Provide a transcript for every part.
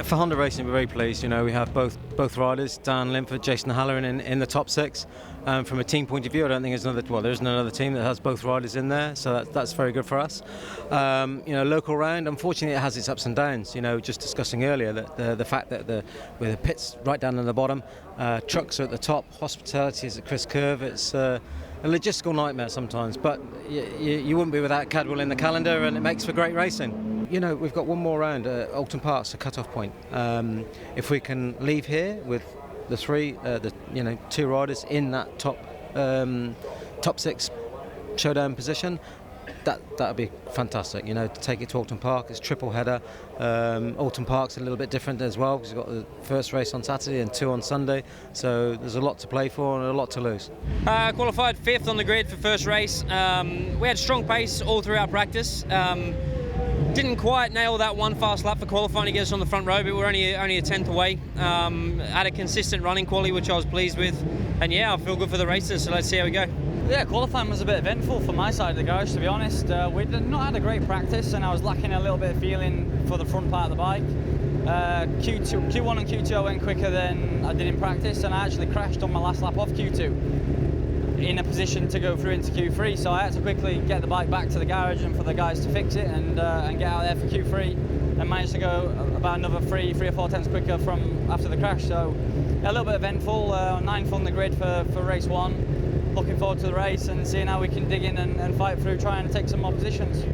For Honda Racing, we're very pleased. You know, we have both riders, Dan Linford, Jason Halloran, in the top six. From a team point of view, I don't think there isn't another team that has both riders in there, so that's very good for us. You know, local round, unfortunately, it has its ups and downs. You know, just discussing earlier that the fact that with the pits right down at the bottom, trucks are at the top, hospitality is at Chris Curve. It's a logistical nightmare sometimes, but you wouldn't be without Cadwell in the calendar, and it makes for great racing. You know, we've got one more round at Alton Park's a cut-off point. If we can leave here with the two riders in that top six showdown position, that'd be fantastic. You know, to take it to Alton Park, it's triple header. Alton Park's a little bit different as well because you've got the first race on Saturday and 2 on Sunday, so there's a lot to play for and a lot to lose. Qualified 5th on the grid for first race. We had strong pace all through our practice. Didn't quite nail that one fast lap for qualifying to get us on the front row, but we're only a 10th away. Had a consistent running quality, which I was pleased with, and yeah, I feel good for the races, so let's see how we go. Yeah, qualifying was a bit eventful from my side of the garage, to be honest. We'd not had a great practice, and I was lacking a little bit of feeling for the front part of the bike. Q1 and Q2 I went quicker than I did in practice, and I actually crashed on my last lap off Q2 in a position to go through into Q3, so I had to quickly get the bike back to the garage and for the guys to fix it and get out there for Q3, and managed to go about another 3 or 4 tenths quicker from after the crash. So a little bit eventful. 9th on the grid for race 1. Looking forward to the race and seeing how we can dig in and fight through, trying to take some more positions.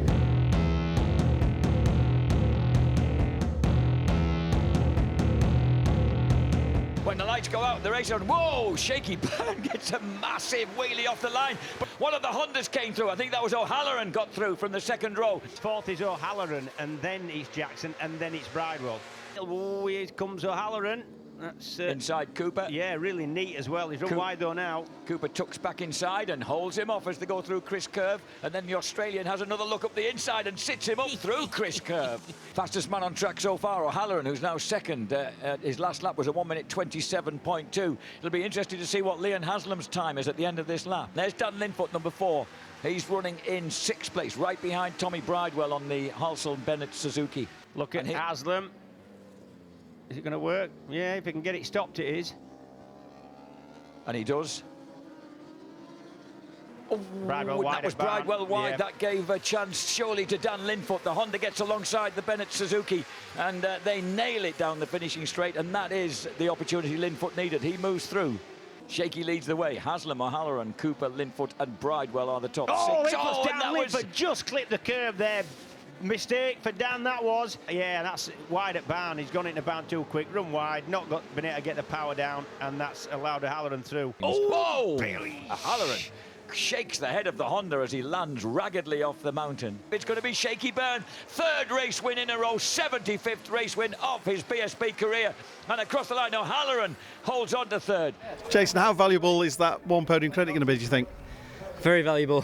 When the lights go out, the race on. Whoa! Shaky Burn gets a massive wheelie off the line. But one of the Hondas came through. I think that was O'Halloran got through from the second row. Fourth is O'Halloran, and then it's Jackson, and then it's Bridewell. Oh, here comes O'Halloran. That's inside Cooper. Yeah, really neat as well. He's run wide though now. Cooper tucks back inside and holds him off as they go through Chris Curve, and then the Australian has another look up the inside and sits him up through Chris Curve. Fastest man on track so far, O'Halloran, who's now second. His last lap was a 1:27.2. It'll be interesting to see what Leon Haslam's time is at the end of this lap. There's Dan Linfoot, number 4. He's running in 6th place, right behind Tommy Bridewell on the Halsall Bennett Suzuki. Look at Haslam. Is it going to work? Yeah, if he can get it stopped, it is. And he does. Oh, Bridewell wide, that was Bridewell wide. Yeah. That gave a chance surely to Dan Linfoot. The Honda gets alongside the Bennett Suzuki, and they nail it down the finishing straight, and that is the opportunity Linfoot needed. He moves through. Shaky leads the way. Haslam, O'Halloran, Cooper, Linfoot and Bridewell are the top 6. Dan Linfoot just clipped the curve there. Mistake for Dan, that was. Yeah, that's wide at bound. He's gone into bound too quick, run wide, not been able to get the power down, and that's allowed O'Halloran through. Oh, O'Halloran shakes the head of the Honda as he lands raggedly off the mountain. It's going to be Shaky Burn, 3rd race win in a row, 75th race win of his BSB career, and across the line O'Halloran holds on to 3rd. Jason, how valuable is that one podium credit going to be, do you think? Very valuable.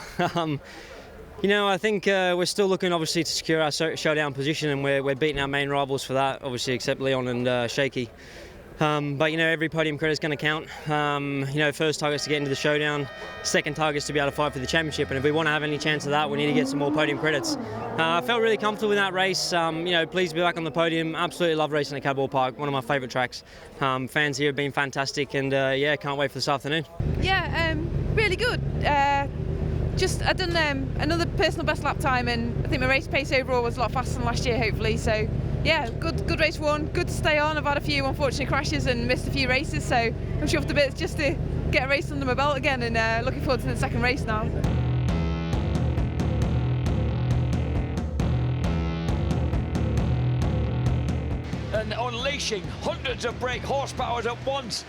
You know, I think we're still looking, obviously, to secure our showdown position, and we're beating our main rivals for that, obviously, except Leon and Shaky. But, you know, every podium credit is going to count. You know, first target is to get into the showdown, second target is to be able to fight for the championship, and if we want to have any chance of that, we need to get some more podium credits. I felt really comfortable in that race. You know, pleased to be back on the podium. Absolutely love racing at Cadwell Park, one of my favourite tracks. Fans here have been fantastic, and yeah, can't wait for this afternoon. Yeah, really good. I've done another personal best lap time, and I think my race pace overall was a lot faster than last year, hopefully. So, yeah, good race 1. Good to stay on. I've had a few unfortunate crashes and missed a few races, so I'm chuffed a bit just to get a race under my belt again, and looking forward to the second race now. And unleashing hundreds of brake horsepowers at once,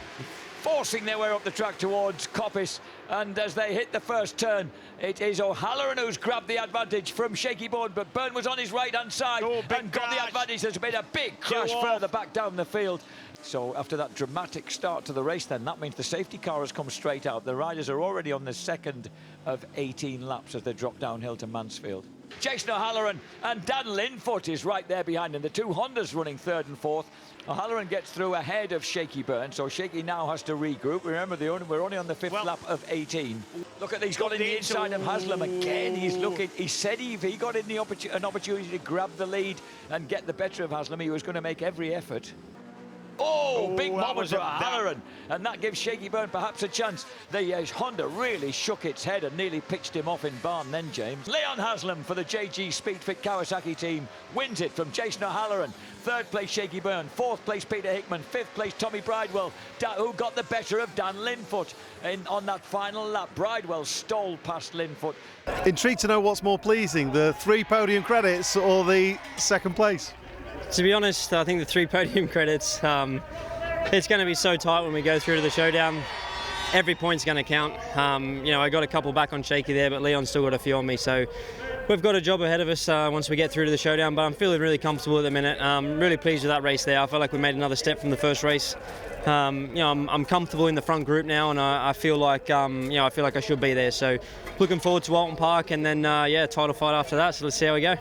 forcing their way up the track towards Coppice, and as they hit the first turn, it is O'Halloran who's grabbed the advantage from Shaky Burn, but Burn was on his right-hand side and got the advantage. There's been a big crash further back down the field. So after that dramatic start to the race, then that means the safety car has come straight out. The riders are already on the 2nd of 18 laps as they drop downhill to Mansfield. Jason O'Halloran and Dan Linfoot is right there behind him. The two Hondas running third and fourth. O'Halloran gets through ahead of Shaky Byrne, so Shaky now has to regroup. Remember, we're only on the fifth lap of 18. Look at, he's got in the inside of Haslam again. He's looking. He said if he got in an opportunity to grab the lead and get the better of Haslam, he was going to make every effort. Oh, big moment for O'Halloran, and that gives Shaky Byrne perhaps a chance. The Honda really shook its head and nearly pitched him off in barn then, James. Leon Haslam for the JG Speedfit Kawasaki team wins it from Jason O'Halloran. Third place Shaky Byrne, fourth place Peter Hickman, fifth place Tommy Bridewell, who got the better of Dan Linfoot on that final lap. Bridewell stole past Linfoot. Intrigued to know what's more pleasing, the 3 podium credits or the second place? To be honest, I think the 3 podium credits, it's going to be so tight when we go through to the showdown. Every point's going to count. I got a couple back on Shaky there, but Leon's still got a few on me. So we've got a job ahead of us once we get through to the showdown, but I'm feeling really comfortable at the minute. I'm really pleased with that race there. I felt like we made another step from the first race. I'm comfortable in the front group now, and I feel like I should be there. So looking forward to Walton Park, and then title fight after that. So let's see how we go.